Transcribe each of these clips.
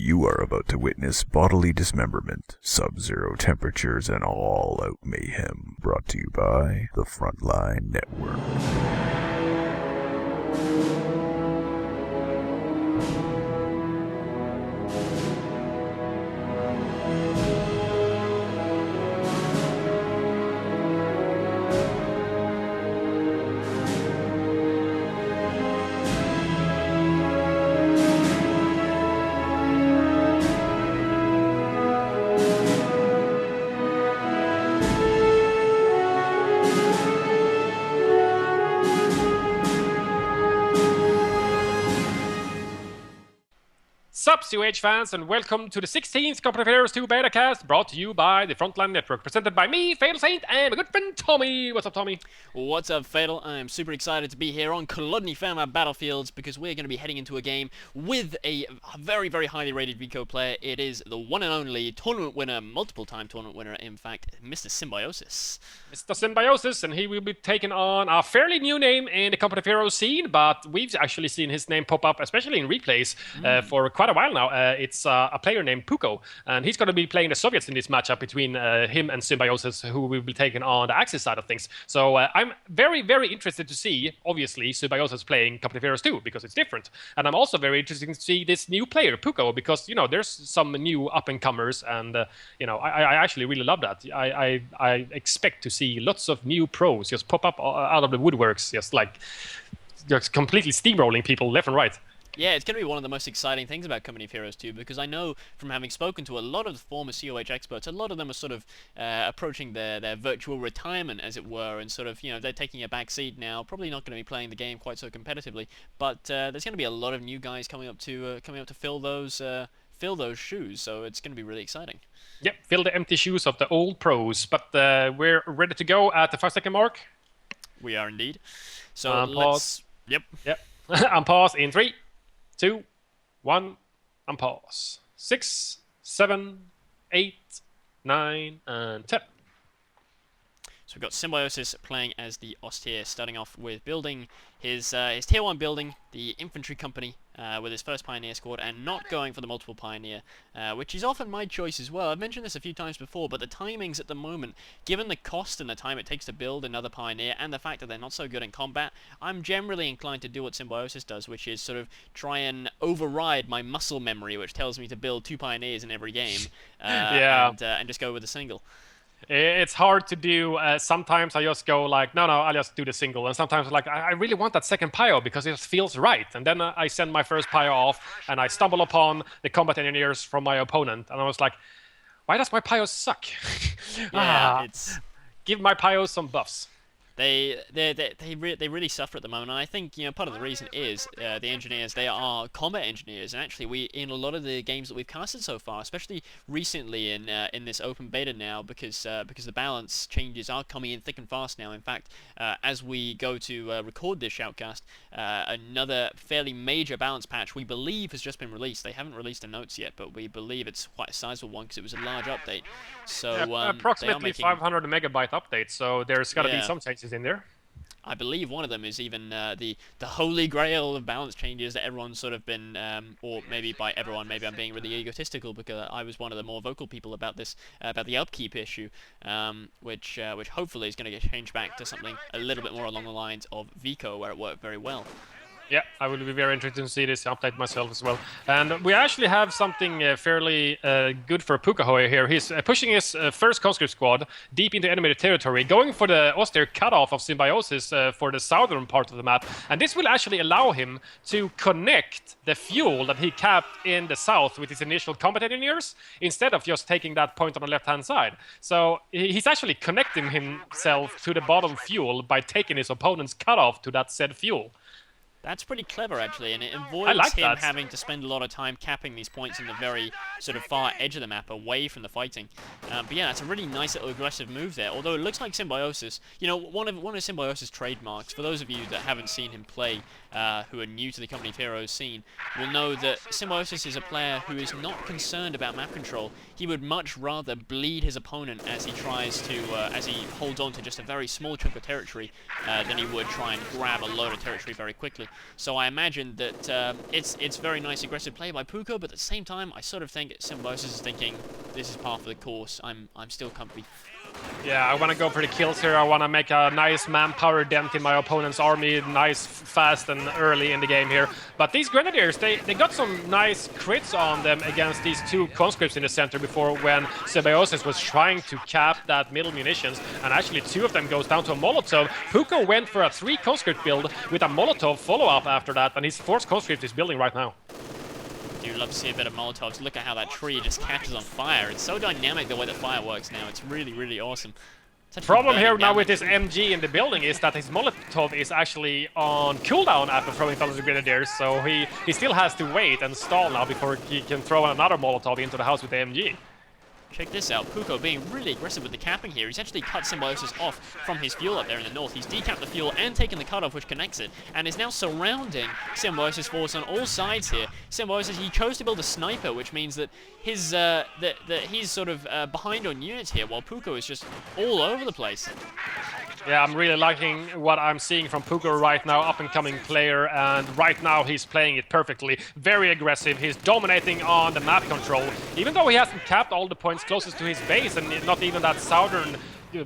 You are about to witness bodily dismemberment, sub-zero temperatures, and all-out mayhem. Brought to you by the Frontline Network. Sup, COH fans, and welcome to the 16th Company of Heroes 2 beta cast, brought to you by the Frontline Network, presented by me, FatalSaint, and my good friend Tommy. What's up, Tommy? What's up, Fatal? I'm super excited to be here on Kolodny Fama Battlefields because we're going to be heading into a game with a very, very highly rated Vico player. It is the one and only tournament winner, multiple-time tournament winner, in fact, Mr. Symbiosis. Mr. Symbiosis, and he will be taking on a fairly new name in the Company of Heroes scene, but we've actually seen his name pop up, especially in replays, for quite a while now. It's a player named Puco, and he's going to be playing the Soviets in this matchup between him and Symbiosis, who will be taking on the Axis side of things. So I'm very, very interested to see, obviously, Symbiosis playing Company of Heroes 2, because it's different. And I'm also very interested to see this new player, Puco, because, you know, there's some new up-and-comers, and, you know, I actually really love that. I expect to see lots of new pros just pop up out of the woodworks, just completely steamrolling people left and right. Yeah, it's going to be one of the most exciting things about Company of Heroes 2, because I know from having spoken to a lot of the former COH experts, a lot of them are sort of approaching their virtual retirement, as it were, and sort of, you know, they're taking a back seat now, probably not going to be playing the game quite so competitively, but there's going to be a lot of new guys coming up to fill those shoes, so it's going to be really exciting. Yep, fill the empty shoes of the old pros, but we're ready to go at the 5-second mark. We are indeed. So let's... Pause. Yep. And pause in 3, 2, 1, and pause. 6, 7, 8, 9, and 10. So we've got Symbiosis playing as the Austere, starting off with building his Tier 1 building, the infantry company, with his first Pioneer squad, and not going for the multiple Pioneer, which is often my choice as well. I've mentioned this a few times before, but the timings at the moment, given the cost and the time it takes to build another Pioneer, and the fact that they're not so good in combat, I'm generally inclined to do what Symbiosis does, which is sort of try and override my muscle memory, which tells me to build 2 Pioneers in every game, and just go with a single. It's hard to do. Sometimes I just go like, no, I'll just do the single. And sometimes like, I really want that second Pio because it feels right. And then I send my first Pio off and I stumble upon the combat engineers from my opponent. And I was like, why does my Pio suck? Yeah, give my Pios some buffs. They really suffer at the moment, and I think, you know, part of the reason is the engineers. They are combat engineers, and actually in a lot of the games that we've casted so far, especially recently in this open beta now, because the balance changes are coming in thick and fast now. In fact, as we go to record this shoutcast, another fairly major balance patch we believe has just been released. They haven't released the notes yet, but we believe it's quite a sizable one because it was a large update. So approximately 500 megabyte update. So there's got to be some changes in there. I believe one of them is even the holy grail of balance changes that everyone's sort of been, or maybe by everyone, maybe I'm being really egotistical because I was one of the more vocal people about this, about the upkeep issue, which hopefully is going to get changed back to something a little bit more along the lines of Vico, where it worked very well. Yeah, I will be very interested to see this update myself as well. And we actually have something fairly good for Puco here. He's pushing his first conscript squad deep into enemy territory, going for the austere cutoff of Symbiosis for the southern part of the map. And this will actually allow him to connect the fuel that he capped in the south with his initial combat engineers, instead of just taking that point on the left-hand side. So he's actually connecting himself to the bottom fuel by taking his opponent's cutoff to that said fuel. That's pretty clever, actually, and it avoids him having to spend a lot of time capping these points in the very sort of far edge of the map, away from the fighting. But yeah, that's a really nice little aggressive move there, although it looks like Symbiosis, you know, one of Symbiosis' trademarks, for those of you that haven't seen him play, who are new to the Company of Heroes scene, will know that Symbiosis is a player who is not concerned about map control. He would much rather bleed his opponent as he tries to, as he holds on to just a very small chunk of territory, than he would try and grab a load of territory very quickly. So I imagine that it's very nice aggressive play by Puco, but at the same time, I sort of think Symbiosis is thinking, this is part of the course, I'm still comfy. Yeah, I want to go for the kills here. I want to make a nice manpower dent in my opponent's army, nice, fast, and early in the game here. But these Grenadiers, they got some nice crits on them against these two conscripts in the center before, when Symbiosis was trying to cap that middle munitions, and actually 2 of them goes down to a Molotov. Puco went for a 3 conscript build with a Molotov follow-up after that, and his 4th conscript is building right now. Do love to see a bit of Molotovs. Look at how that tree just catches on fire. It's so dynamic the way that fire works now. It's really, really awesome. Problem here now with this MG in the building is that his Molotov is actually on cooldown after throwing those Grenadiers, so he still has to wait and stall now before he can throw another Molotov into the house with the MG. Check this out, Puco being really aggressive with the capping here. He's actually cut Symbiosis off from his fuel up there in the north. He's decapped the fuel and taken the cutoff which connects it, and is now surrounding Symbiosis force on all sides here. Symbiosis, he chose to build a sniper, which means that his that he's sort of behind on units here, while Puco is just all over the place. Yeah, I'm really liking what I'm seeing from Puco right now, up-and-coming player, and right now he's playing it perfectly. Very aggressive, he's dominating on the map control, even though he hasn't capped all the points closest to his base, and not even that southern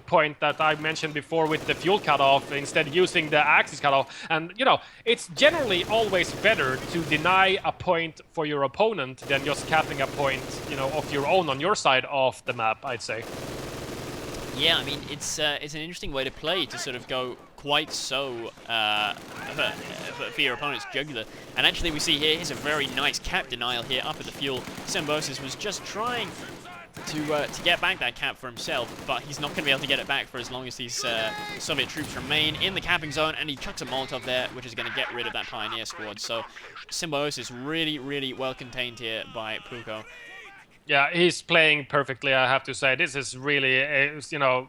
point that I mentioned before with the fuel cutoff, instead using the axis cutoff. And, you know, it's generally always better to deny a point for your opponent than just capping a point, you know, of your own on your side of the map, I'd say. Yeah, I mean, it's an interesting way to play, to sort of go quite so for your opponent's jugular. And actually we see here, here's a very nice cap denial here up at the fuel. Symbiosis was just trying to get back that cap for himself, but he's not going to be able to get it back for as long as these Soviet troops remain in the capping zone, and he chucks a Molotov there, which is going to get rid of that Pioneer squad. So Symbiosis really, really well contained here by Puco. Yeah, he's playing perfectly, I have to say. This is really, you know,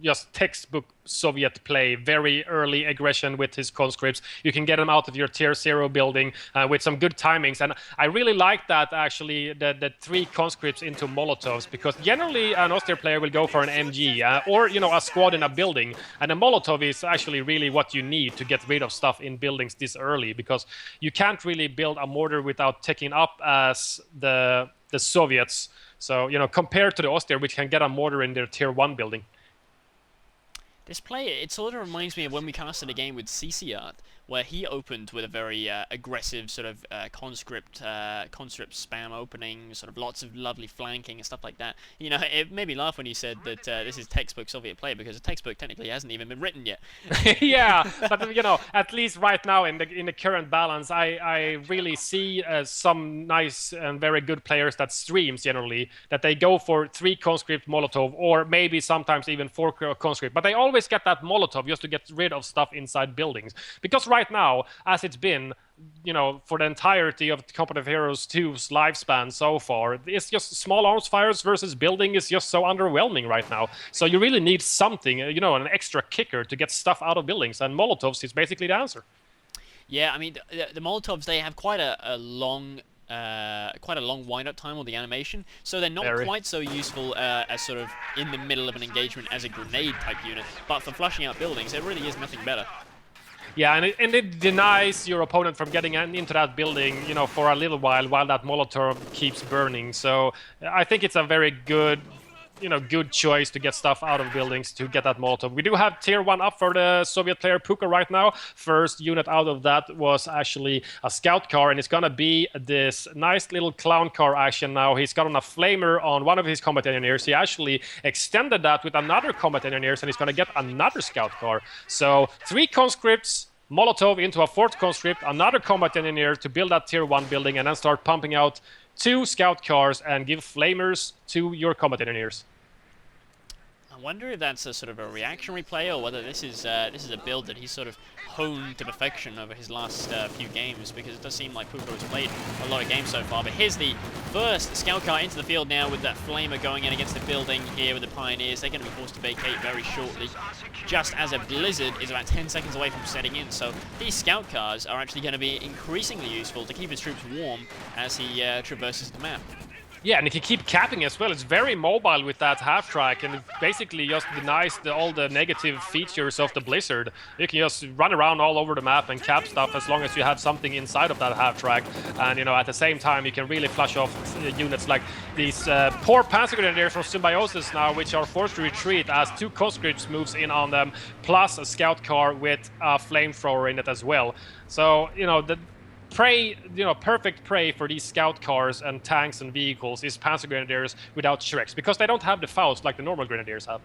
just textbook Soviet play. Very early aggression with his conscripts. You can get them out of your tier 0 building with some good timings. And I really like that, actually, the 3 conscripts into Molotovs, because generally an Austrian player will go for an MG or, you know, a squad in a building. And a Molotov is actually really what you need to get rid of stuff in buildings this early, because you can't really build a mortar without taking up as the Soviets. So, you know, compared to the Austrian, which can get a mortar in their tier 1 building. This play, it sort of reminds me of when we casted a game with CCart, where he opened with a very aggressive sort of conscript spam opening, sort of lots of lovely flanking and stuff like that. You know, it made me laugh when he said that this is textbook Soviet play, because the textbook technically hasn't even been written yet. Yeah, but you know, at least right now in the current balance, I really see some nice and very good players that streams generally, that they go for 3 conscript Molotov, or maybe sometimes even 4 conscript, but they always get that Molotov just to get rid of stuff inside buildings. Because right now, as it's been, you know, for the entirety of Company of Heroes 2's lifespan so far, it's just small arms fires versus building is just so underwhelming right now. So you really need something, you know, an extra kicker to get stuff out of buildings, and Molotovs is basically the answer. Yeah, I mean, the Molotovs, they have quite a long wind-up time on the animation, so they're not quite so useful as sort of in the middle of an engagement as a grenade-type unit, but for flushing out buildings, there really is nothing better. Yeah, and it denies your opponent from getting into that building, you know, for a little while that Molotov keeps burning. So I think it's a very good, you know, good choice to get stuff out of buildings to get that Molotov. We do have tier 1 up for the Soviet player Puco right now. First unit out of that was actually a scout car, and it's gonna be this nice little clown car action now. He's got on a flamer on one of his combat engineers. He actually extended that with another combat engineers, and he's gonna get another scout car. So 3 conscripts, Molotov into a 4th conscript, another combat engineer to build that tier 1 building, and then start pumping out 2 scout cars and give flamers to your combat engineers. I wonder if that's a sort of a reactionary play, or whether this is a build that he's sort of honed to perfection over his last few games, because it does seem like Puco has played a lot of games so far. But here's the first scout car into the field now, with that flamer going in against the building here with the Pioneers. They're going to be forced to vacate very shortly, just as a blizzard is about 10 seconds away from setting in. So these scout cars are actually going to be increasingly useful to keep his troops warm as he traverses the map. Yeah, and if you keep capping as well, it's very mobile with that half track, and it basically just denies all the negative features of the Blizzard. You can just run around all over the map and cap stuff as long as you have something inside of that half track. And you know, at the same time, you can really flush off units like these poor Panzer Grenadiers from Symbiosis now, which are forced to retreat as 2 conscripts moves in on them, plus a scout car with a flamethrower in it as well. So you know the prey, you know, perfect prey for these scout cars and tanks and vehicles is Panzer Grenadiers without Shreks, because they don't have the Faust like the normal Grenadiers have.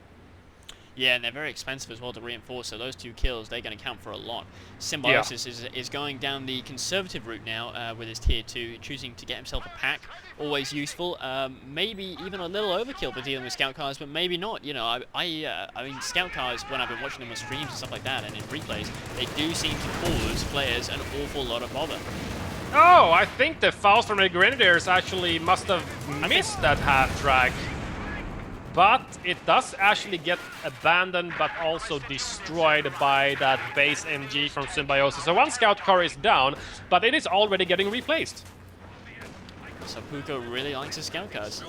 Yeah, and they're very expensive as well to reinforce, so those 2 kills, they're going to count for a lot. Symbiosis is going down the conservative route now with his tier 2, choosing to get himself a pack, always useful. Maybe even a little overkill for dealing with scout cars, but maybe not. You know, I mean, scout cars, when I've been watching them on streams and stuff like that, and in replays, they do seem to cause players an awful lot of bother. Oh, I think the Faust from the Grenadiers actually must have missed that half track. But it does actually get abandoned, but also destroyed by that base MG from Symbiosis. So 1 scout car is down, but it is already getting replaced. So Puco really likes his scout cars.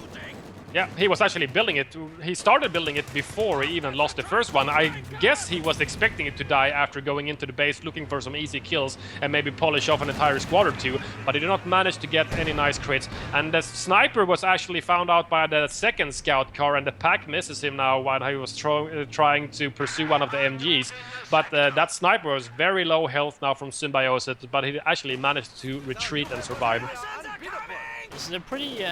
Yeah, he was actually building it. He started building it before he even lost the first one. I guess he was expecting it to die after going into the base, looking for some easy kills and maybe polish off an entire squad or 2, but he did not manage to get any nice crits. And the sniper was actually found out by the 2nd scout car, and the pack misses him now while he was trying to pursue one of the MGs. But that sniper was very low health now from Symbiosis, but he actually managed to retreat and survive. This is a pretty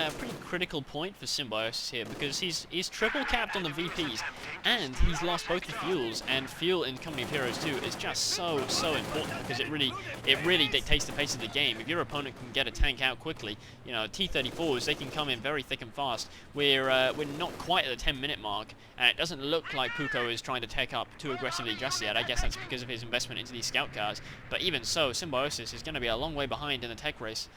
critical point for Symbiosis here, because he's triple capped on the VPs, and he's lost both the fuels, and fuel in Company of Heroes 2 is just so important, because it really dictates the pace of the game. If your opponent can get a tank out quickly, you know, T-34s, they can come in very thick and fast. We're not quite at the 10-minute mark, and it doesn't look like Puco is trying to take up too aggressively just yet. I guess that's because of his investment into these scout cars, but even so, Symbiosis is going to be a long way behind in the tech race.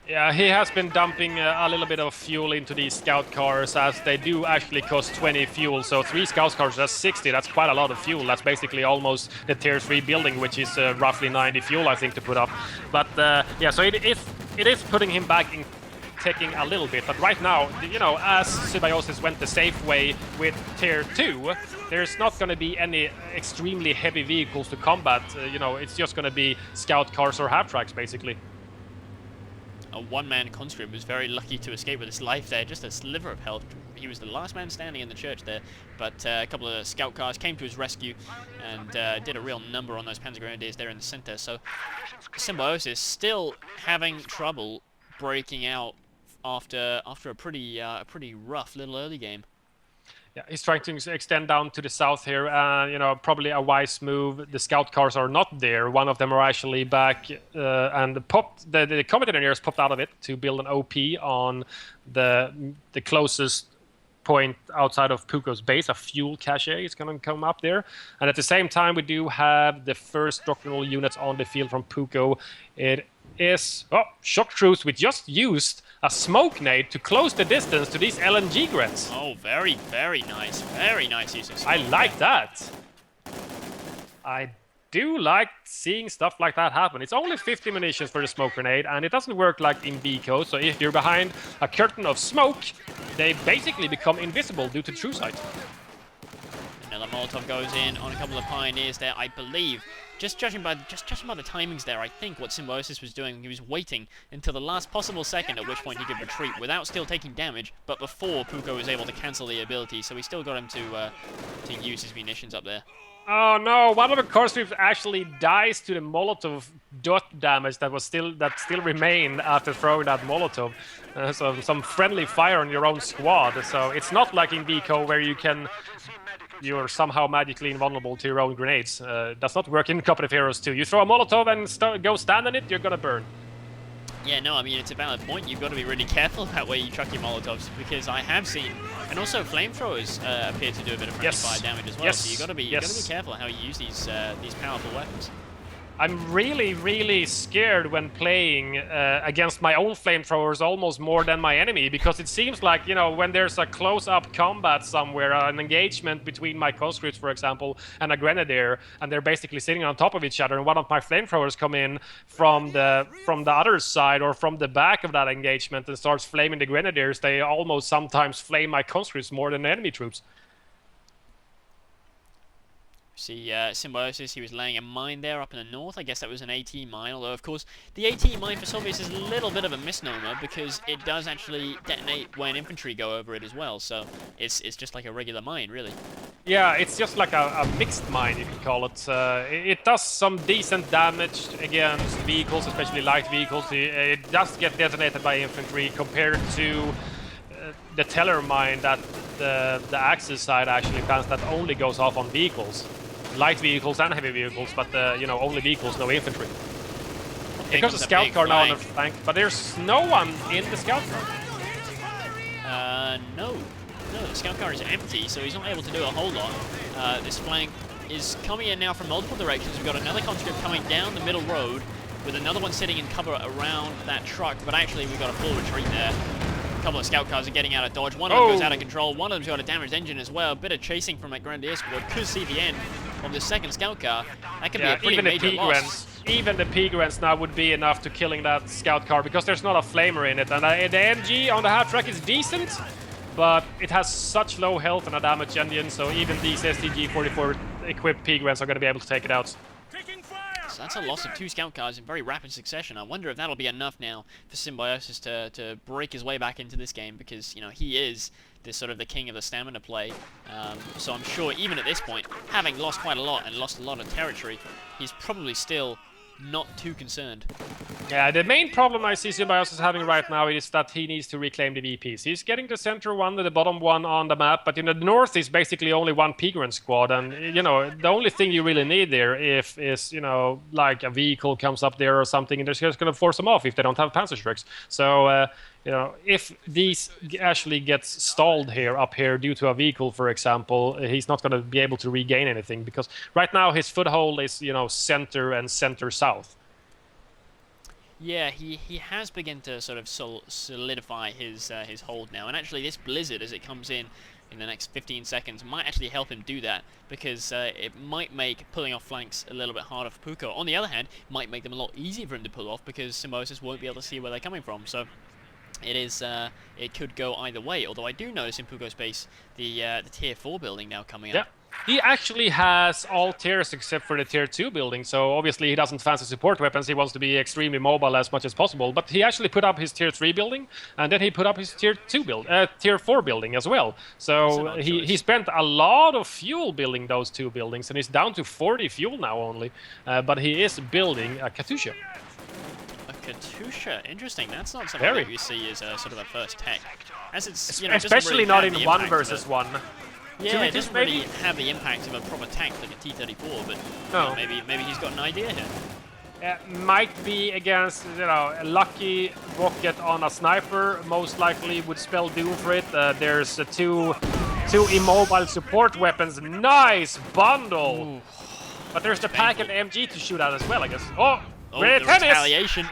Yeah, he has been dumping a little bit of fuel into these scout cars, as they do actually cost 20 fuel. So 3 scout cars, that's 60. That's quite a lot of fuel. That's basically almost the tier 3 building, which is roughly 90 fuel, I think, to put up. But yeah, so it is putting him back in taking a little bit. But right now, you know, as Symbiosis went the safe way with tier 2, there's not going to be any extremely heavy vehicles to combat. You know, it's just going to be scout cars or half tracks, basically. A 1-man conscript was very lucky to escape with his life there, just a sliver of health. He was the last man standing in the church there, but a couple of scout cars came to his rescue and did a real number on those Panzer Grenadiers there in the center. So Symbiosis still having trouble breaking out after a pretty rough little early game. Yeah, he's trying to extend down to the south here, you know, probably a wise move. The scout cars are not there. One of them are actually back, and the combat engineers popped out of it to build an OP on the closest point outside of Puco's base. A fuel cache is going to come up there. And at the same time, we do have the first doctrinal units on the field from Puco. It is shock troops. We just used a smoke nade to close the distance to these LNG grets. Oh, very nice. Very nice use of smoke. I like that. I do like seeing stuff like that happen. It's only 50 munitions for the smoke grenade, and it doesn't work like in Vico. So if you're behind a curtain of smoke, they basically become invisible due to true sight. Another Molotov goes in on a couple of Pioneers there, I believe. Just judging by the timings there, I think what Symbiosis was doing, he was waiting until the last possible second, at which point he could retreat without still taking damage, but before Puco was able to cancel the ability, so we still got him to use his munitions up there. Oh no! One of the conscripts actually dies to the Molotov dot damage that still remained after throwing that Molotov. So some friendly fire on your own squad. So it's not like in Vico where you're somehow magically invulnerable to your own grenades. Does not work in Company of Heroes 2. You throw a Molotov and go stand on it, you're gonna burn. Yeah, no, I mean, it's a valid point. You've got to be really careful about where you chuck your Molotovs, because I have seen, and also flamethrowers appear to do a bit of friendly fire damage as well. So you've got to be careful how you use these powerful weapons. I'm really, really scared when playing against my own flamethrowers almost more than my enemy, because it seems like, you know, when there's a close-up combat somewhere, an engagement between my conscripts, for example, and a grenadier, and they're basically sitting on top of each other, and one of my flamethrowers come in from the other side or from the back of that engagement and starts flaming the grenadiers, they almost sometimes flame my conscripts more than the enemy troops. See, Symbiosis, he was laying a mine there up in the north. I guess that was an AT mine, although, of course, the AT mine for Soviets is a little bit of a misnomer because it does actually detonate when infantry go over it as well, so it's just like a regular mine, really. Yeah, it's just like a mixed mine, you could call it. It does some decent damage against vehicles, especially light vehicles. It does get detonated by infantry compared to the teller mine that the Axis side actually plans that only goes off on vehicles. Light vehicles and heavy vehicles, but you know, only vehicles, no infantry. Here comes a scout car now on the flank, but there's no one in the scout car. No, the scout car is empty, so he's not able to do a whole lot. This flank is coming in now from multiple directions. We've got another conscript coming down the middle road, with another one sitting in cover around that truck, but actually we've got a full retreat there. A couple of scout cars are getting out of dodge. One of them goes out of control. One of them's got a damaged engine as well. A bit of chasing from that Grenadier squad. Could see the end of the second scout car. That could be a pretty major loss. Even the P-Grants now would be enough to killing that scout car, because there's not a flamer in it. And the MG on the half track is decent, but it has such low health and a damaged engine, so even these STG-44 equipped P-Grants are going to be able to take it out. So that's a loss of 2 scout cars in very rapid succession. I wonder if that'll be enough now for Symbiosis to break his way back into this game, because, you know, he is this sort of the king of the stamina play. So I'm sure even at this point, having lost quite a lot and lost a lot of territory, he's probably still not too concerned. Yeah, the main problem I see Symbiosis having right now is that he needs to reclaim the VPs. He's getting the center one, the bottom one on the map, but in the north is basically only one P-Grant squad, and, you know, the only thing you really need there is, you know, like a vehicle comes up there or something, and they're just going to force them off if they don't have Panzerstreiks. So, you know, if these actually gets stalled up here due to a vehicle, for example, he's not going to be able to regain anything, because right now his foothold is, you know, center and center-south. Yeah, he has begun to sort of solidify his hold now, and actually this blizzard, as it comes in the next 15 seconds, might actually help him do that, because it might make pulling off flanks a little bit harder for Puco. On the other hand, it might make them a lot easier for him to pull off, because Symbiosis won't be able to see where they're coming from. So it could go either way, although I do notice in Puco's base the tier 4 building now coming up. He actually has all tiers except for the tier 2 building, so obviously he doesn't fancy support weapons. He wants to be extremely mobile as much as possible, but he actually put up his tier 3 building, and then he put up his tier 4 building as well. So he spent a lot of fuel building those 2 buildings, and he's down to 40 fuel now only, but he is building a Katyusha. Katyusha, interesting. That's not something that you see as a sort of a first tech, as it's, you know, especially really not in 1 versus 1. Yeah, it doesn't really have the impact of a proper tank like a T-34, but no. You know, maybe he's got an idea here. Might be against, you know, a lucky rocket on a sniper. Most likely would spell doom for it. There's two immobile support weapons. Nice bundle. Ooh. But there's the pack and MG to shoot at as well, I guess. Oh, grenade tennis! Retaliation.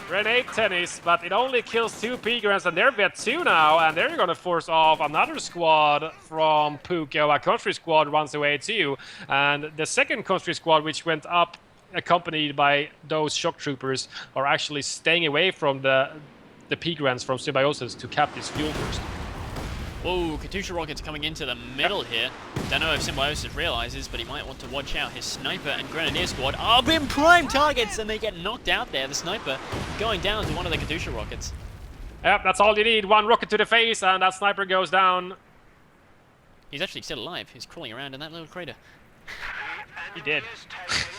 Grenade tennis, but it only kills 2 P-Grants, and they're vet 2 now, and they're going to force off another squad from Puco. A country squad runs away too, and the second country squad, which went up accompanied by those shock troopers, are actually staying away from the P-Grants from Symbiosis to cap this fuel burst. Whoa, Katyusha rockets coming into the middle here. Don't know if Symbiosis realizes, but he might want to watch out. His sniper and grenadier squad are being prime targets, and they get knocked out there. The sniper going down to one of the Katyusha rockets. Yep, that's all you need. 1 rocket to the face, and that sniper goes down. He's actually still alive. He's crawling around in that little crater. He did.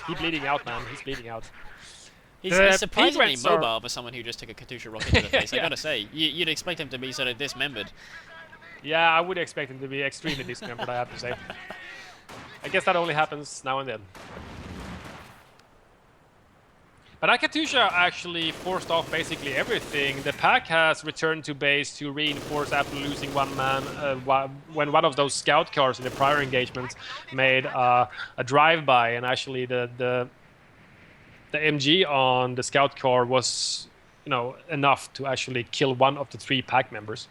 He's bleeding out, man. He's bleeding out. He's surprisingly mobile for someone who just took a Katyusha rocket to the face. I gotta say, you'd expect him to be sort of dismembered. Yeah, I would expect him to be extremely dismembered, I have to say. I guess that only happens now and then. But Katyusha actually forced off basically everything. The pack has returned to base to reinforce after losing 1 man when one of those scout cars in the prior engagement made a drive-by, and actually the the MG on the scout car was, you know, enough to actually kill one of the 3 pack members.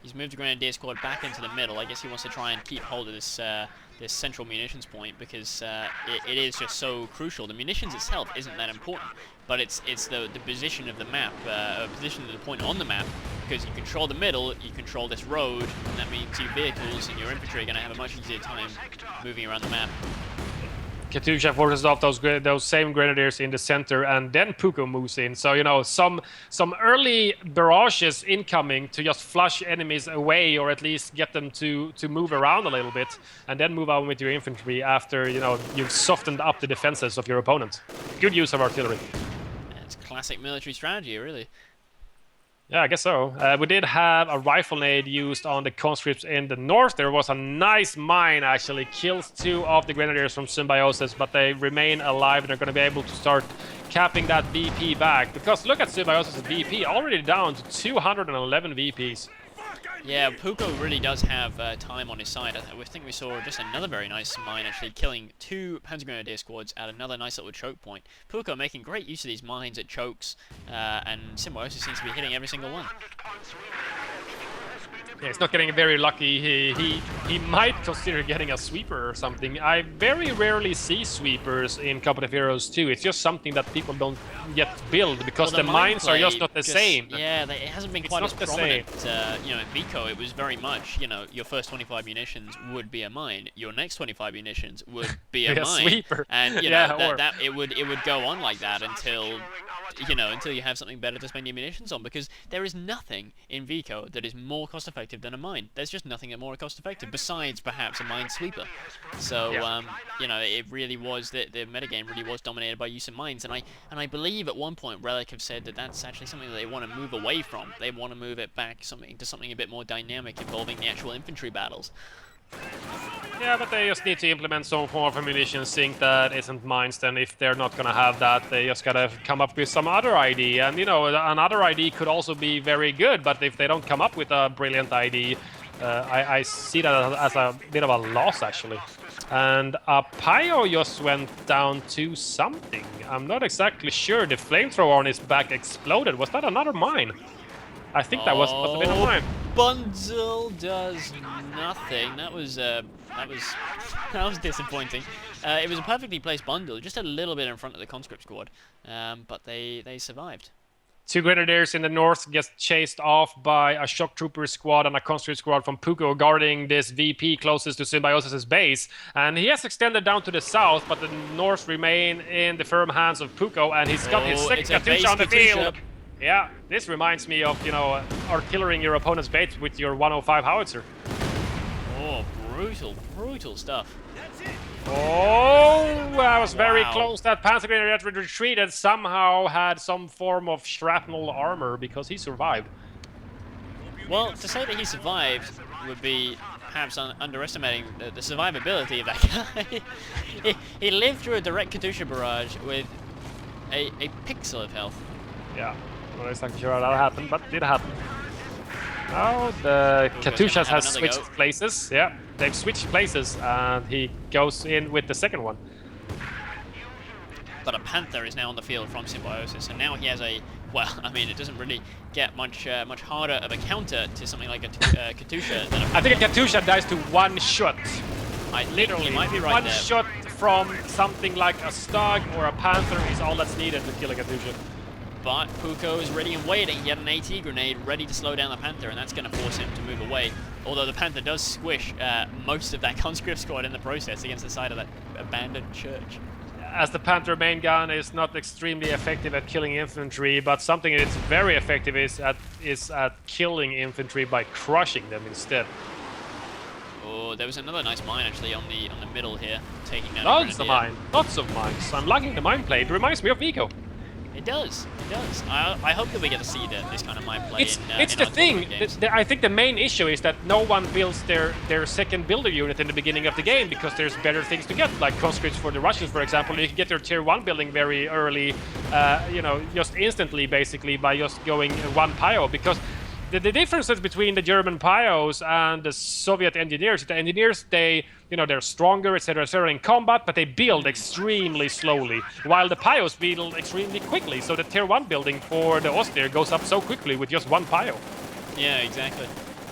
He's moved the Grenadier squad back into the middle. I guess he wants to try and keep hold of this this central munitions point because it is just so crucial. The munitions itself isn't that important, but it's the position of the map, position of the point on the map, because you control the middle, you control this road, and that means your vehicles and your infantry are going to have a much easier time moving around the map. Katusha forces off those same grenadiers in the center, and then Puco moves in. So, you know, some early barrages incoming to just flush enemies away, or at least get them to move around a little bit, and then move on with your infantry after, you know, you've softened up the defenses of your opponent. Good use of artillery. It's classic military strategy, really. Yeah, I guess so. We did have a rifle nade used on the conscripts in the north. There was a nice mine, actually. Kills 2 of the grenadiers from Symbiosis, but they remain alive. They're going to be able to start capping that VP back. Because look at Symbiosis' VP, already down to 211 VPs. Yeah, Puco really does have time on his side. I think we saw just another very nice mine, actually, killing 2 Panzer Grenadier squads at another nice little choke point. Puco making great use of these mines at chokes, and Symbiosis seems to be hitting every single one. Yeah, he's not getting very lucky. He might consider getting a sweeper or something. I very rarely see sweepers in Company of Heroes 2. It's just something that people don't yet build because well, the mines are just not the same. Yeah, it hasn't been quite as prominent. You know, in Vico, it was very much, you know, your first 25 munitions would be a mine. Your next 25 munitions would be a mine. Sweeper. And you know it would go on like that until, you know, until you have something better to spend your munitions on, because there is nothing in Vico that is more cost effective than a mine. There's just nothing that more cost effective besides perhaps a mine sweeper. So you know, it really was the metagame really was dominated by use of mines, and I believe at one point Relic have said that that's actually something that they want to move away from. They want to move it back to something a bit more dynamic, involving the actual infantry battles. Yeah, but they just need to implement some form of ammunition sink that isn't mines. Then if they're not gonna have that, they just gotta come up with some other ID. And you know, another ID could also be very good, but if they don't come up with a brilliant ID, I see that as a bit of a loss, actually. And Pio just went down to something. I'm not exactly sure. The flamethrower on his back exploded. Was that another mine? I think that must have been a mine. Bundle does nothing. That was disappointing. It was a perfectly placed bundle, just a little bit in front of the conscript squad, but they survived. 2 grenadiers in the north gets chased off by a shock trooper squad and a conscript squad from Puco guarding this VP closest to Symbiosis' base. And he has extended down to the south, but the north remain in the firm hands of Puco, and he's got his second Katusha on the field. Yeah, this reminds me of, you know, artillerying your opponent's base with your 105 howitzer. Oh, brutal stuff. Oh, that was very close. That Panzer Grenadier had retreated, somehow had some form of shrapnel armor because he survived. Well, to say that he survived would be perhaps underestimating the survivability of that guy. he lived through a direct Katusha barrage with a pixel of health. Yeah, I'm not exactly sure how that happened, but it did happen. Now the Katushas have switched places. Yeah, they've switched places, and he goes in with the second one. But a Panther is now on the field from Symbiosis, and now he has a, well, I mean, it doesn't really get much harder of a counter to something like a Katusha than a Panther. I think a Katusha dies to one shot. Literally, might be right one there. Shot from something like a Stag or a Panther is all that's needed to kill a Katusha. But Puco is ready and waiting. He had an AT grenade ready to slow down the Panther, and that's going to force him to move away. Although the Panther does squish most of that conscript squad in the process against the side of that abandoned church. As the Panther main gun is not extremely effective at killing infantry, but something that's very effective is at killing infantry by crushing them instead. Oh, there was another nice mine actually on the middle here, taking down. Lots of mines. I'm liking the mine play. It reminds me of Vico. It does. I hope that we get to see this kind of mine play. It's the thing. I think the main issue is that no one builds their second builder unit in the beginning of the game because there's better things to get, like conscripts for the Russians, for example. You can get their tier 1 building very early, you know, just instantly, basically, by just going one Pio, because the differences between the German Pios and the Soviet engineers. The engineers, they're stronger, etc., in combat, but they build extremely slowly, while the Pios build extremely quickly. So the tier 1 building for the Ostier goes up so quickly with just one Pio. Yeah, exactly.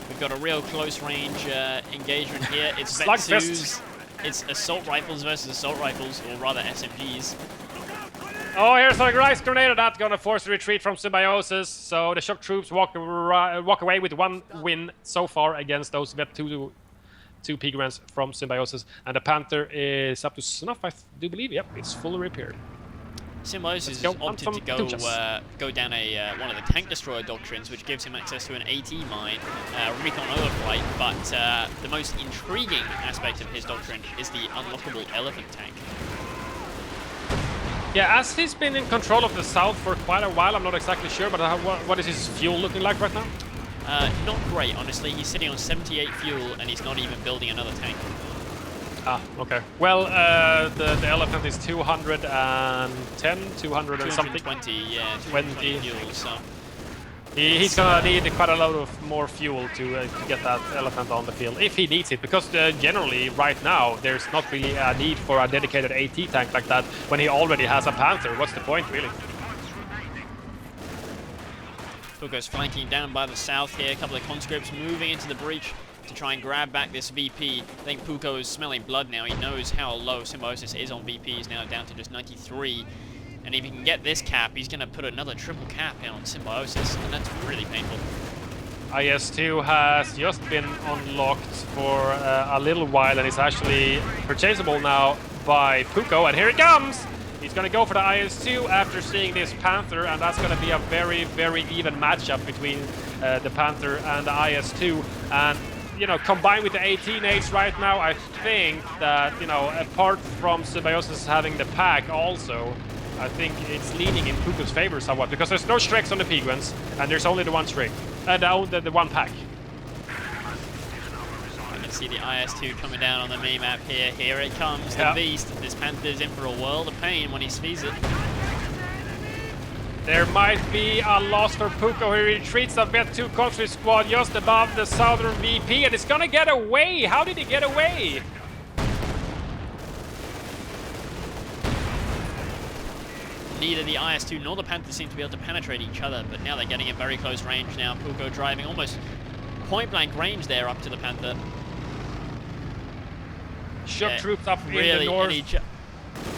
We've got a real close range engagement here. It's Slugfest. Vetsus. It's assault rifles versus assault rifles, or rather SMGs. Oh, here's a nice grenade that's gonna force the retreat from Symbiosis. So the shock troops walk away with 1 win so far against those Vet 2 Pigrams from Symbiosis. And the Panther is up to snuff, I do believe. Yep, it's fully repaired. Symbiosis has opted to go down one of the tank destroyer doctrines, which gives him access to an AT mine, recon overflight, but the most intriguing aspect of his doctrine is the unlockable elephant tank. Yeah, as he's been in control of the south for quite a while, I'm not exactly sure, but what is his fuel looking like right now? Not great, honestly. He's sitting on 78 fuel, and he's not even building another tank. Ah, okay. Well, the elephant is 210, 200 and something. 220, yeah, 220 fuel, so... He's gonna need quite a lot of more fuel to get that elephant on the field, if he needs it, because generally, right now, there's not really a need for a dedicated AT tank like that when he already has a Panther. What's the point, really? Puco's flanking down by the south here, a couple of conscripts moving into the breach to try and grab back this VP. I think Puco is smelling blood now. He knows how low Symbiosis is on VP. He's now down to just 93. And if he can get this cap, he's going to put another triple cap in on Symbiosis, and that's really painful. IS-2 has just been unlocked for a little while, and it's actually purchasable now by Puco, and here it comes! He's going to go for the IS-2 after seeing this Panther, and that's going to be a very, very even matchup between the Panther and the IS-2. And, combined with the 18-8s right now, I think that, apart from Symbiosis having the pack also, I think it's leaning in Puco's favor somewhat, because there's no Streks on the Pigrams, and there's only the one Strek, and the one pack. I can see the IS-2 coming down on the mini-map here. Here it comes, the beast. This Panther's in for a world of pain when he sees it. There might be a loss for Puco. He retreats a Vet 2 Conscript squad just above the southern VP, and it's gonna get away! How did he get away? Neither the IS-2 nor the Panther seem to be able to penetrate each other, but now they're getting in very close range now. Puco driving almost point-blank range there up to the Panther. Shock troops up really in the north.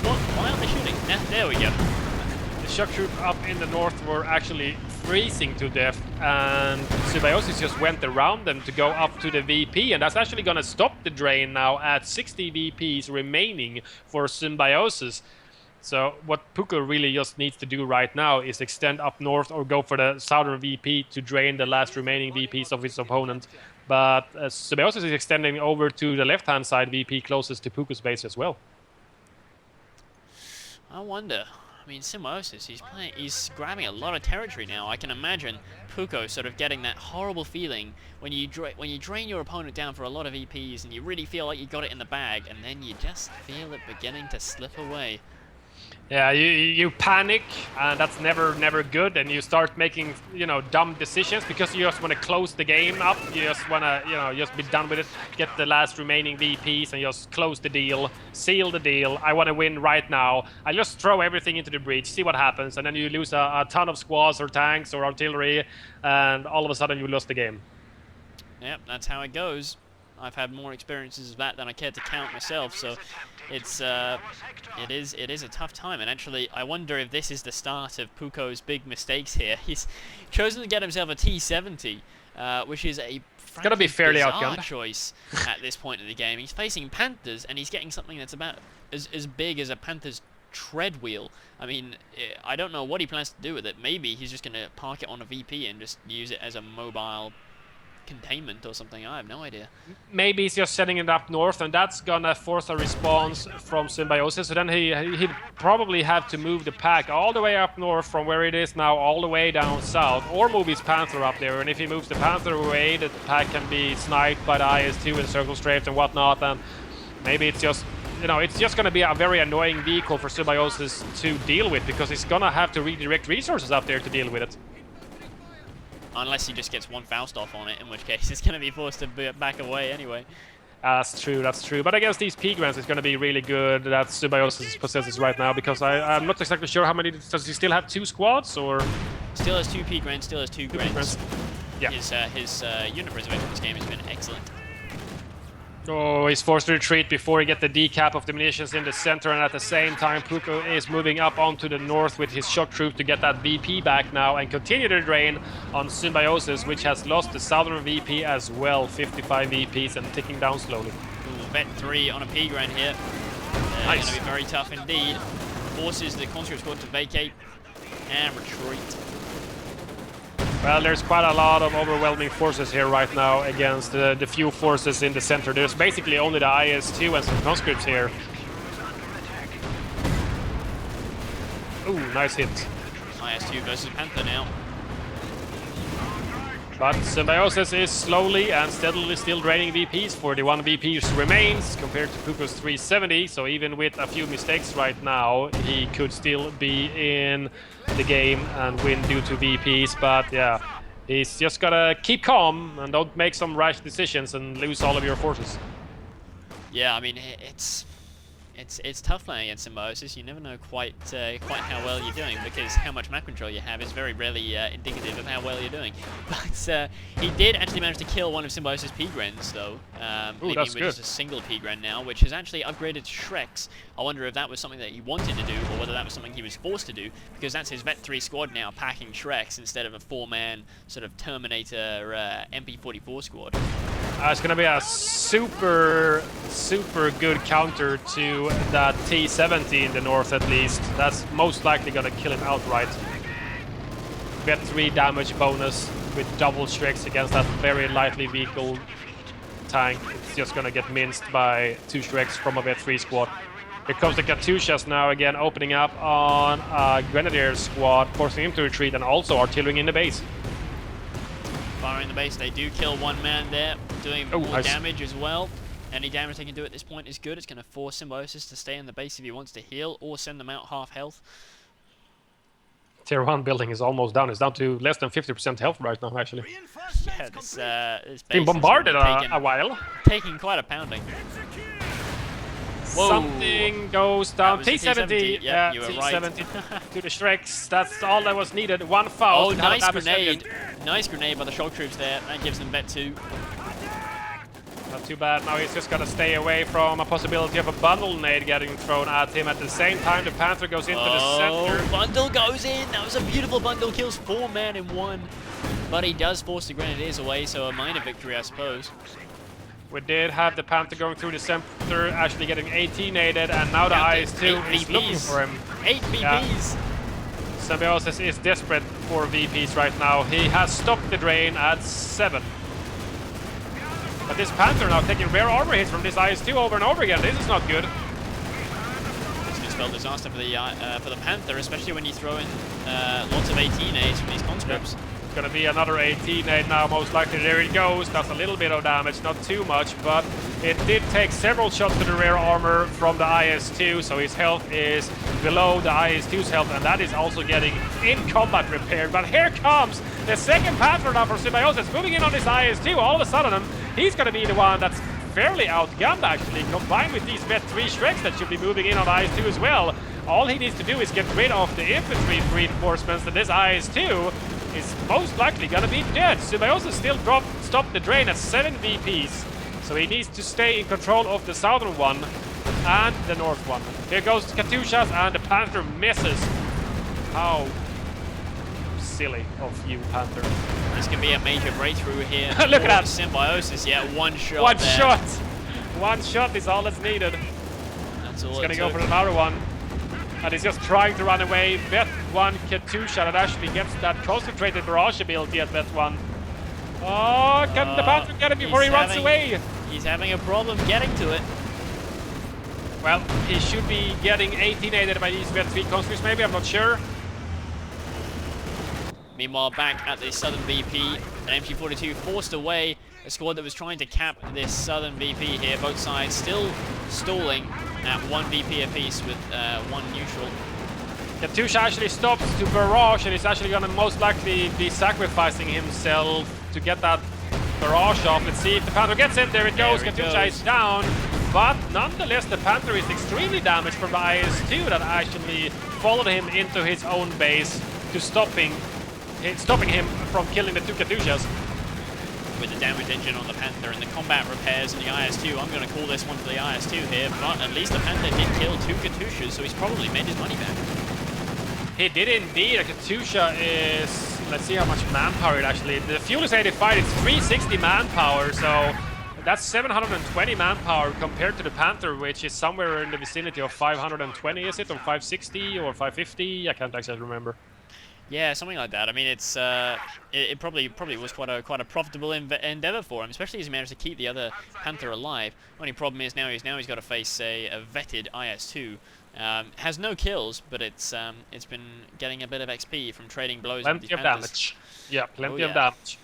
What? Why aren't they shooting? There we go. The shock troops up in the north were actually freezing to death, and Symbiosis just went around them to go up to the VP, and that's actually going to stop the drain now at 60 VPs remaining for Symbiosis. So what Puco really just needs to do right now is extend up north or go for the southern VP to drain the last remaining VPs of his opponent. But Symbiosis is extending over to the left-hand side VP closest to Puco's base as well. I wonder. I mean, Symbiosis, he's grabbing a lot of territory now. I can imagine Puco sort of getting that horrible feeling when you drain your opponent down for a lot of VPs and you really feel like you got it in the bag, and then you just feel it beginning to slip away. Yeah, you panic, and that's never good, and you start making, dumb decisions because you just want to close the game up. You just want to, just be done with it, get the last remaining VPs, and just close the deal, seal the deal. I want to win right now. I just throw everything into the breach, see what happens, and then you lose a ton of squads or tanks or artillery, and all of a sudden you lost the game. Yep, that's how it goes. I've had more experiences of that than I care to count myself, so it is a tough time. And actually, I wonder if this is the start of Puco's big mistakes here. He's chosen to get himself a T-70, which is a gotta be fairly bizarre outgunned choice at this point in the game. He's facing Panthers, and he's getting something that's about as big as a Panther's tread wheel. I mean, I don't know what he plans to do with it. Maybe he's just going to park it on a VP and just use it as a mobile containment or something. I have no idea. Maybe he's just setting it up north, and that's gonna force a response from Symbiosis. So then he'd probably have to move the pack all the way up north from where it is now all the way down south, or move his Panther up there. And if he moves the Panther away, the pack can be sniped by the IS-2 and circle strafed and whatnot. And maybe it's just, it's just gonna be a very annoying vehicle for Symbiosis to deal with, because he's gonna have to redirect resources up there to deal with it. Unless he just gets one Faust off on it, in which case it's going to be forced to back away anyway. That's true, that's true. But against these P-Grants, it's going to be really good that Symbiosis possesses right now, because I'm not exactly sure how many... Does he still have 2 squads, or...? Still has 2 P-Grants, still has 2 Grants. Yeah. His unit preservation in this game has been excellent. Oh, he's forced to retreat before he gets the decap of the munitions in the center, and at the same time Puco is moving up onto the north with his shock troop to get that VP back now and continue the drain on Symbiosis, which has lost the southern VP as well. 55 VPs and ticking down slowly. Ooh, vet 3 on a P-Grand here. Nice. Going to be very tough indeed. Forces the conscript squad to vacate and retreat. Well, there's quite a lot of overwhelming forces here right now against the few forces in the center. There's basically only the IS-2 and some conscripts here. Ooh, nice hit. IS-2 versus Panther now. But Symbiosis is slowly and steadily still draining VPs. 41 VPs remains compared to Puco's 370. So even with a few mistakes right now, he could still be in the game and win due to VPs. But yeah, he's just gotta keep calm and don't make some rash decisions and lose all of your forces. Yeah, I mean, it's tough playing against Symbiosis. You never know quite how well you're doing, because how much map control you have is very rarely indicative of how well you're doing. But he did actually manage to kill one of Symbiosis P-Grens, though, leaving with just a single P-Gren now, which has actually upgraded to Shreks. I wonder if that was something that he wanted to do, or whether that was something he was forced to do, because that's his Vet 3 squad now packing Shreks instead of a 4-man sort of Terminator MP44 squad. It's going to be a super good counter to that T-70 in the north, at least. That's most likely going to kill him outright. Vet 3 damage bonus with double Shreks against that very lightly vehicle tank. It's just going to get minced by 2 Shreks from a Vet 3 squad. Here comes the Katyushas now again, opening up on a Grenadier squad, forcing him to retreat, and also artillerying in the base. Firing the base, they do kill 1 man there, doing more damage as well. Any damage they can do at this point is good. It's going to force Symbiosis to stay in the base if he wants to heal, or send them out half health. Tier 1 building is almost down. It's down to less than 50% health right now, actually. Yeah, this base been bombarded a while. Taking quite a pounding. Whoa. Something goes down. T-70. Yeah, you were T-70 right. to the Shreks. That's all that was needed. 1 foul. Oh, nice grenade. Nice grenade by the shock troops there. That gives them Vet 2. Not too bad. Now he's just got to stay away from a possibility of a bundle nade getting thrown at him. At the same time, the Panther goes into the center. Bundle goes in. That was a beautiful bundle. Kills 4 men in 1. But he does force the Grenadiers away, so a minor victory, I suppose. We did have the Panther going through the center, actually getting 18 aided, and now the IS-2 is looking for him. 8 VPs! Yeah. Symbiosis is desperate for VPs right now. He has stopped the drain at 7. But this Panther now taking rare armor hits from this IS-2 over and over again. This is not good. It's a spell disaster for the Panther, especially when you throw in lots of 18As from these conscripts. Yeah. Gonna be another 18-8 now, most likely. There it goes. That's a little bit of damage, not too much, but it did take several shots to the rear armor from the IS-2, so his health is below the IS-2's health, and that is also getting in combat repaired. But here comes the second Panther now for Symbiosis, moving in on this IS-2. All of a sudden, he's gonna be the one that's fairly outgunned, actually, combined with these Vet 3 Shreks that should be moving in on IS-2 as well. All he needs to do is get rid of the infantry reinforcements, and this IS-2 is most likely gonna be dead. Symbiosis still stopped the drain at 7 VPs, so he needs to stay in control of the southern one and the north one. Here goes Katyushas, and the Panther misses. How silly of you, Panther. This can be a major breakthrough here. Look at that. Symbiosis, yeah, 1 shot. One shot! 1 shot is all that's needed. That's all. He's gonna go for another one. And he's just trying to run away. Vet 1 Katyusha that actually gets that concentrated barrage ability at Vet 1. Oh, can the Panther get him before he runs away? He's having a problem getting to it. Well, he should be getting 18 aided by these Vet 3 conscripts, maybe, I'm not sure. Meanwhile, back at the southern VP, an MG42 forced away a squad that was trying to cap this southern VP here. Both sides still stalling at 1 VP apiece with 1 neutral. Katusha actually stops to barrage, and he's actually gonna most likely be sacrificing himself to get that barrage off. Let's see if the Panther gets in. There it goes. Katusha is down. But nonetheless, the Panther is extremely damaged from the IS-2 that actually followed him into his own base to stopping him from killing the 2 Katushas. With the damage engine on the Panther and the combat repairs in the IS-2, I'm going to call this one for the IS-2 here, but at least the Panther did kill 2 Katushas, so he's probably made his money back. He did indeed. A Katusha is... Let's see how much manpower it actually... The fuel is 85, it's 360 manpower, so... That's 720 manpower compared to the Panther, which is somewhere in the vicinity of 520, is it? Or 560 or 550? I can't actually remember. Yeah, something like that. I mean, it's it probably was quite a profitable endeavor for him, especially as he managed to keep the other Panther alive. Only problem is now he's got to face a vetted IS-2. Has no kills, but it's been getting a bit of XP from trading blows with these Plenty of Panthers. damage. Yeah, plenty of damage.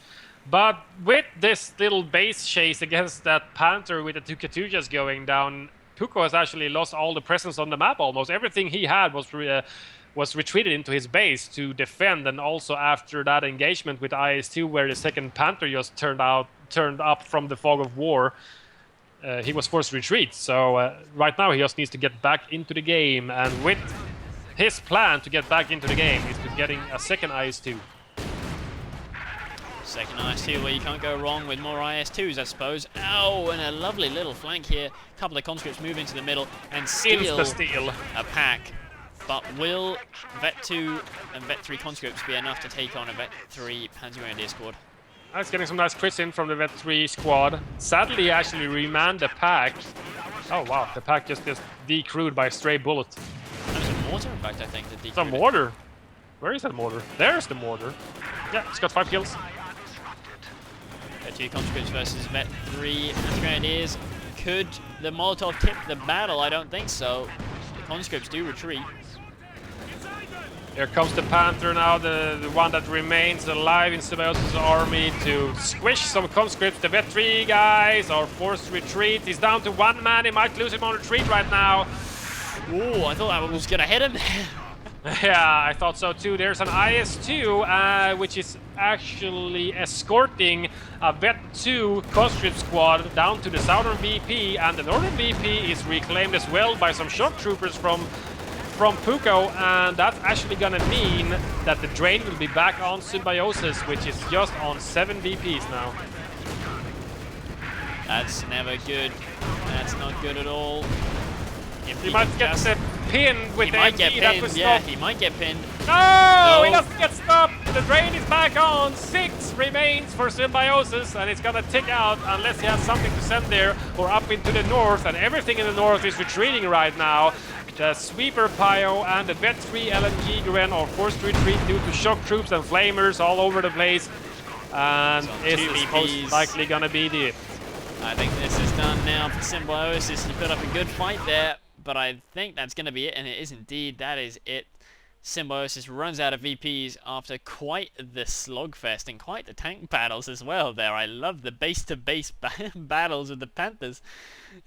But with this little base chase against that Panther with the 2 Katushas going down, Puco has actually lost all the presence on the map almost. Everything he had was retreated into his base to defend, and also after that engagement with IS-2 where the second Panther just turned up from the fog of war, he was forced to retreat. So right now he just needs to get back into the game, and with his plan to get back into the game is to getting a second IS-2. Second IS-2 where you can't go wrong with more IS-2s, I suppose. Oh, and a lovely little flank here. A couple of conscripts move into the middle and steal a pack. But will Vet 2 and Vet 3 conscripts be enough to take on a Vet 3 Panzer Grenadier squad? It's getting some nice crits in from the Vet 3 squad. Sadly, actually remanned the pack. Oh wow, the pack just decrewed by a stray bullet. That was a mortar, in fact, I think. That it's a mortar? Where is that mortar? There's the mortar. Yeah, it's got 5 kills. Vet 2 conscripts versus Vet 3 Panzer Grenadiers. Could the Molotov tip the battle? I don't think so. The conscripts do retreat. Here comes the Panther now, the one that remains alive in Symbiosis' army to squish some conscripts. The Vet 3 guys are forced to retreat. He's down to 1 man. He might lose him on retreat right now. Ooh, I thought that was going to hit him. Yeah, I thought so too. There's an IS-2, which is actually escorting a Vet 2 conscript squad down to the southern VP, and the northern VP is reclaimed as well by some shock troopers from Puco, and that's actually gonna mean that the drain will be back on Symbiosis, which is just on 7 VPs now. That's never good. That's not good at all. If he might get pinned with the MG. That was stopped. He might get pinned. No, he doesn't get stopped. The drain is back on. 6 remains for Symbiosis, and it's gonna tick out unless he has something to send there or up into the north, and everything in the north is retreating right now. The Sweeper Pio and the Vet 3 LMG Gren are forced to retreat due to shock troops and flamers all over the place. And this is most likely gonna be it. I think this is done now for Symbiosis. He put up a good fight there, but I think that's gonna be it, and it is indeed. That is it. Symbiosis runs out of VPs after quite the slugfest and quite the tank battles as well there. I love the base-to-base battles with the Panthers.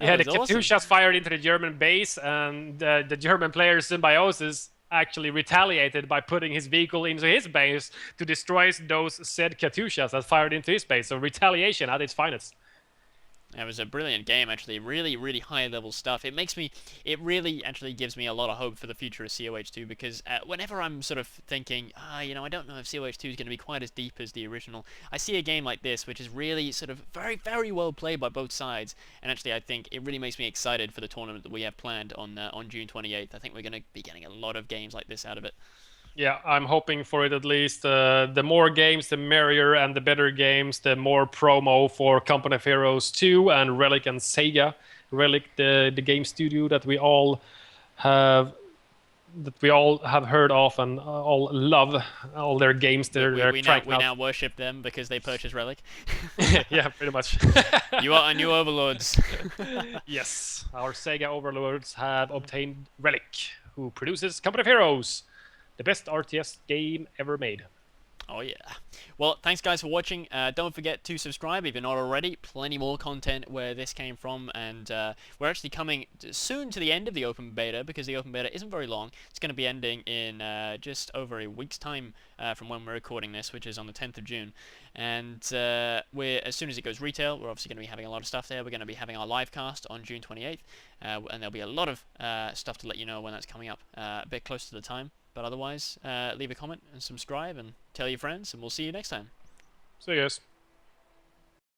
Yeah, the Katyushas fired into the German base, and the German player Symbiosis actually retaliated by putting his vehicle into his base to destroy those said Katyushas that fired into his base. So retaliation at its finest. It was a brilliant game, actually. Really, really high-level stuff. It really actually gives me a lot of hope for the future of COH2, because whenever I'm sort of thinking, I don't know if COH2 is going to be quite as deep as the original, I see a game like this, which is really sort of very, very well played by both sides, and actually I think it really makes me excited for the tournament that we have planned on June 28th. I think we're going to be getting a lot of games like this out of it. Yeah, I'm hoping for it at least. The more games, the merrier, and the better games, the more promo for Company of Heroes 2 and Relic and Sega. Relic, the game studio that we all have heard of and all love, all their games. We now worship them because they purchased Relic. Yeah, pretty much. You are our new overlords. Yes, our Sega overlords have obtained Relic, who produces Company of Heroes. The best RTS game ever made. Oh yeah. Well, thanks guys for watching. Don't forget to subscribe if you're not already. Plenty more content where this came from, and we're actually coming soon to the end of the open beta, because the open beta isn't very long. It's going to be ending in just over a week's time from when we're recording this, which is on the 10th of June. And as soon as it goes retail, we're obviously going to be having a lot of stuff there. We're going to be having our live cast on June 28th, and there'll be a lot of stuff to let you know when that's coming up a bit close to the time. But otherwise, leave a comment and subscribe and tell your friends, and we'll see you next time. See you guys.